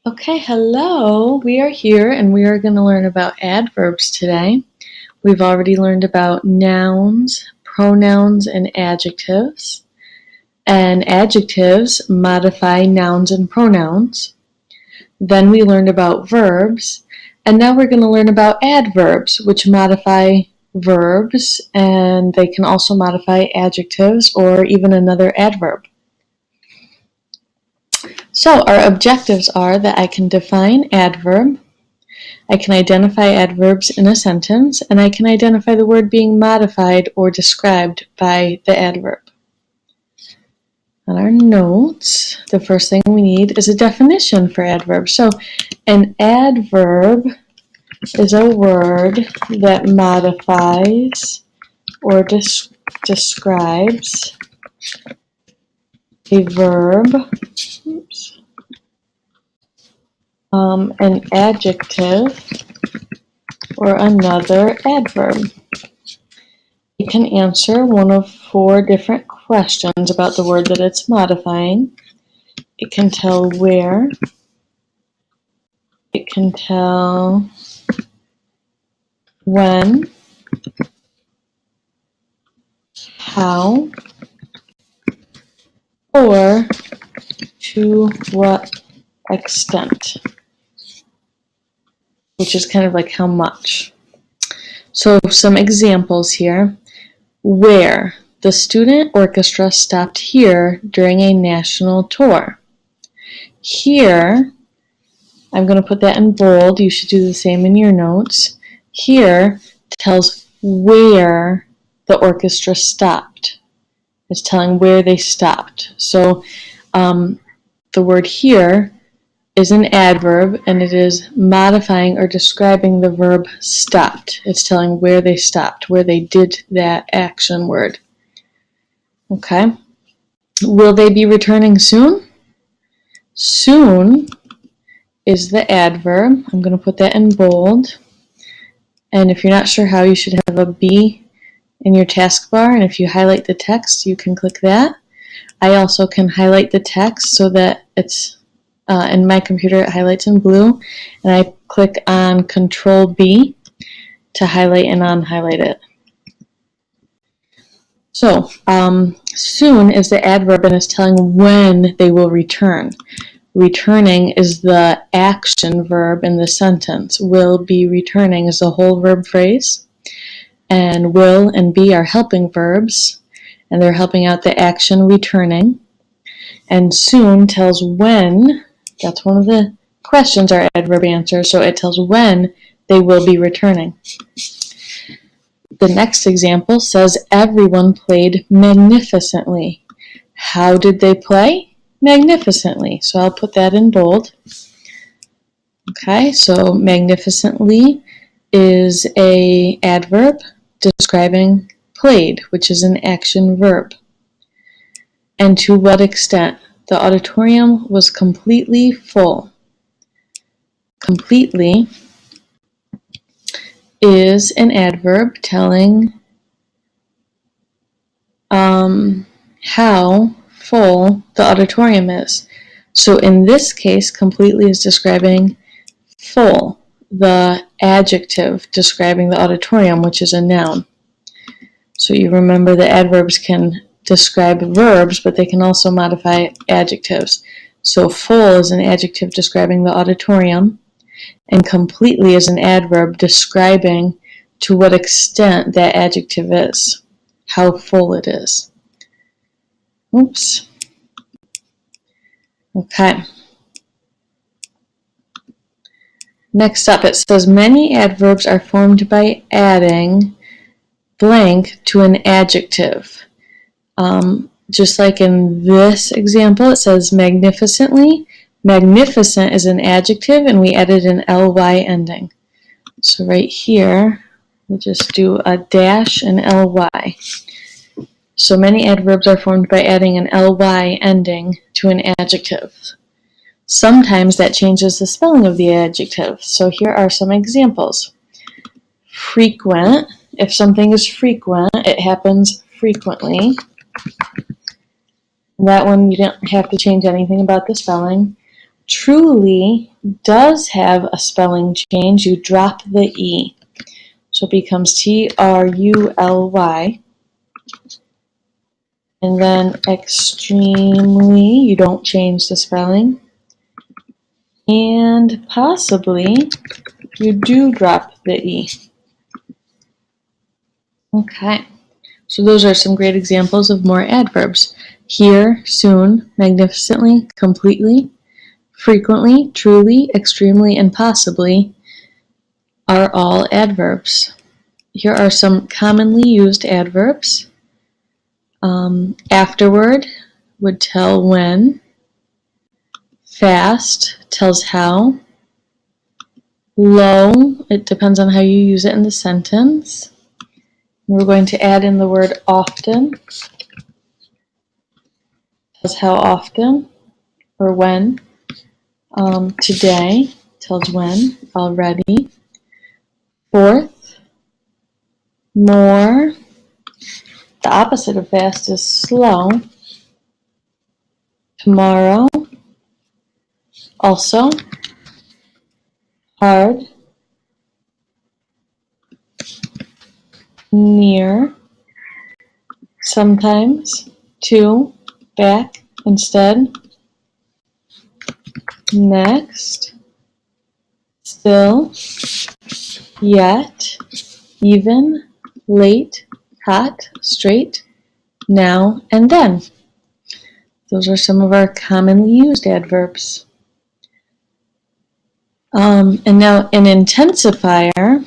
Okay, hello. We are here and we are going to learn about adverbs today. We've already learned about nouns, pronouns, and adjectives. And adjectives modify nouns and pronouns. Then we learned about verbs. And now we're going to learn about adverbs, which modify verbs, and they can also modify adjectives or even another adverb. So our objectives are that I can define adverb, I can identify adverbs in a sentence, and I can identify the word being modified or described by the adverb. On our notes, the first thing we need is a definition for adverb. So an adverb is a word that modifies or describes a verb. An adjective, or another adverb. It can answer one of 4 different questions about the word that it's modifying. It can tell where. It can tell when, how, or to what extent, which is kind of like how much. So some examples here. Where the student orchestra stopped here during a national tour. Here, I'm going to put that in bold. You should do the same in your notes. Here tells where the orchestra stopped. It's telling where they stopped. So the word here is an adverb, and it is modifying or describing the verb stopped. It's telling where they stopped, where they did that action word. Okay. Will they be returning soon? Soon is the adverb. I'm going to put that in bold. And if you're not sure how, you should have a B in your taskbar, and if you highlight the text, you can click that. I also can highlight the text so that it's in my computer, it highlights in blue, and I click on Control B to highlight and unhighlight it. So, soon is the adverb and is telling when they will return. Returning is the action verb in the sentence. Will be returning is the whole verb phrase, and will and be are helping verbs, and they're helping out the action returning. And soon tells when. That's one of the questions our adverb answers, so it tells when they will be returning. The next example says everyone played magnificently. How did they play? Magnificently. So I'll put that in bold. Okay, so magnificently is an adverb describing played, which is an action verb. And to what extent? The auditorium was completely full. Completely is an adverb telling how full the auditorium is. So in this case, completely is describing full, the adjective describing the auditorium, which is a noun. So you remember the adverbs can describe verbs, but they can also modify adjectives. So full is an adjective describing the auditorium, and completely is an adverb describing to what extent that adjective is, how full it is. Oops. Okay. Next up, it says many adverbs are formed by adding blank to an adjective. Just like in this example, it says magnificently. Magnificent is an adjective, and we added an ly ending. So right here, we'll just do a dash and ly. So many adverbs are formed by adding an ly ending to an adjective. Sometimes that changes the spelling of the adjective. So here are some examples. Frequent. If something is frequent, it happens frequently. That one, you don't have to change anything about the spelling. Truly does have a spelling change. You drop the E. So it becomes Truly. And then extremely, you don't change the spelling. And possibly, you do drop the E. Okay, so those are some great examples of more adverbs. Here, soon, magnificently, completely, frequently, truly, extremely, and possibly are all adverbs. Here are some commonly used adverbs. Afterward would tell when. Fast tells how. Low, it depends on how you use it in the sentence. We're going to add in the word often. Tells how often or when. Today tells when, already. Fourth, more. The opposite of fast is slow. Tomorrow, also. Hard. Near. Sometimes. To. Back. Instead. Next. Still. Yet. Even. Late. Hot. Straight. Now. And then. Those are some of our commonly used adverbs. And now an intensifier.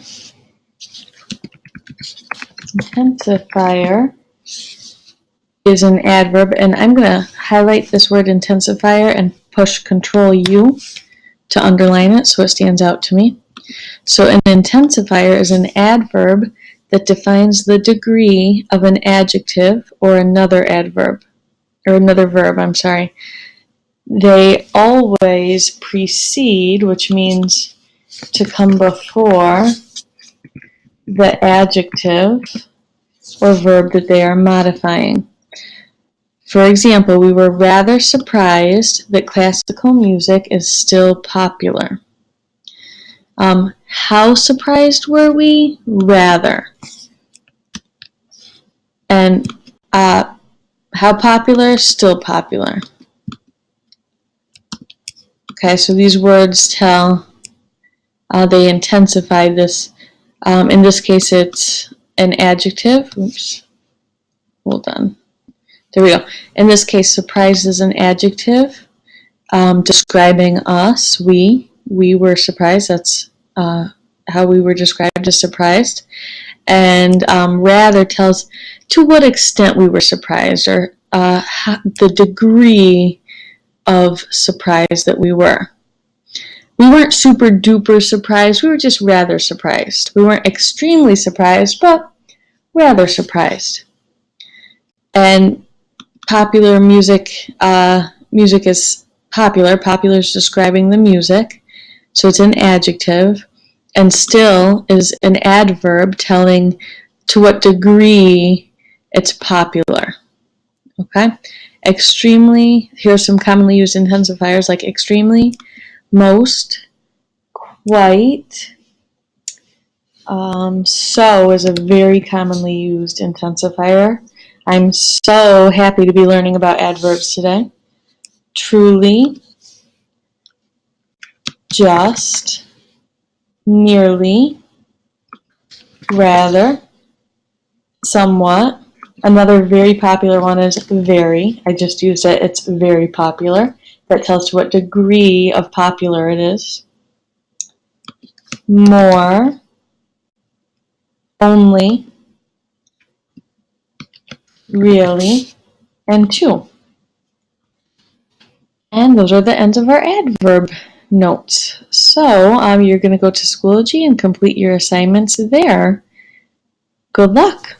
Intensifier is an adverb, and I'm going to highlight this word intensifier and push Control U to underline it so it stands out to me. So an intensifier is an adverb that defines the degree of an adjective or another adverb, or another verb, I'm sorry. They always precede, which means to come before, the adjective or verb that they are modifying. For example, we were rather surprised that classical music is still popular. How surprised were we? Rather. And how popular? Still popular. Okay, so these words tell, they intensify this. In this case, it's an adjective. Oops. Hold on. There we go. In this case, surprised is an adjective describing us. We were surprised. That's how we were described as surprised. And rather tells to what extent we were surprised, or the degree of surprise that we were. We weren't super duper surprised. We were just rather surprised. We weren't extremely surprised, but rather surprised. And popular music, music is popular. Popular is describing the music, so it's an adjective. And still is an adverb telling to what degree it's popular. Okay? Extremely, here are some commonly used intensifiers like extremely, most, quite. So is a very commonly used intensifier. I'm so happy to be learning about adverbs today. Truly, just, nearly, rather, somewhat. Another very popular one is very. I just used it. It's very popular. That tells to what degree of popular it is. More, only, really, and to. And those are the ends of our adverb notes. So you're going to go to Schoology and complete your assignments there. Good luck!